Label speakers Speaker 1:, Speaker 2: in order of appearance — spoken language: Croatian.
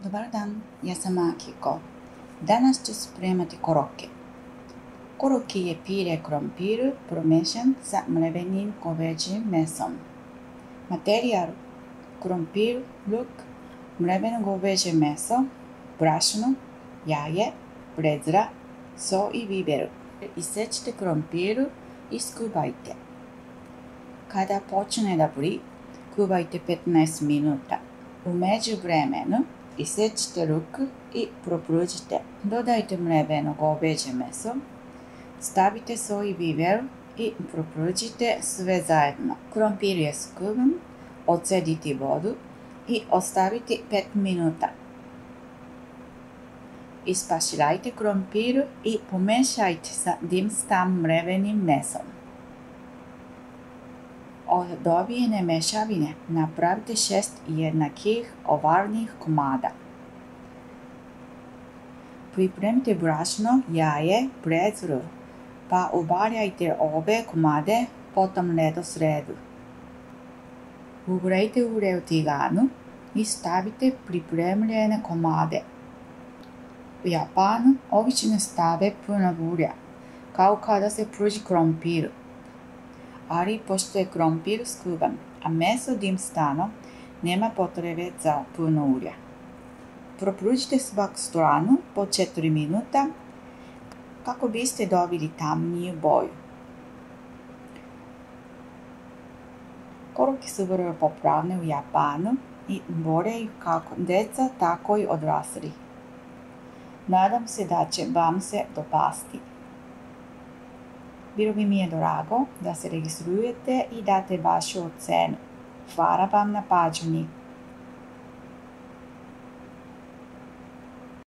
Speaker 1: Dobar dan, ja sam Akiko. Danas ću spremati koroke. Koroke je pire krompir promešan sa mlevenim goveđim mesom. Materijal: krompir, luk, mleveno goveđe meso, brašno, jaje, brezra, sol i biber. Isečite krompir i skubajte. Kada počne da vri, kuvajte 15 minuta. U međuvremenu isečite luk i propružite. Dodajte mleveno goveđe meso, stavite sol i biber i propružite sve zajedno. Krompir je skuvan, odcedite vodu i ostavite 5 minuta. Ispaširajte krompir i pomešajte sa dimstam mlevenim mesom. Od dobijene mešavine napravite 6 jednakih ovalnih komada. Pripremite brašno, jaje, brezru, pa uvaljajte obe komade po tom redosledu. Ugrejte ulje u tiganu i stavite pripremljene komade. U Japanu obično stave puno ulja, kao kada se pruži krompir. Ali pošto je krompir skuvan, a meso dimstano, nema potrebe za puno ulja. Propružite svaku stranu po 4 minuta kako biste dobili tamniju boju. Koroke su vrlo popularne u Japanu i vole ih kako deca, tako i odrasli. Nadam se da će vam se dopasti. Bilo bi mi je drago da se registrujete i date vašu ocenu. Hvala vam na pažnji.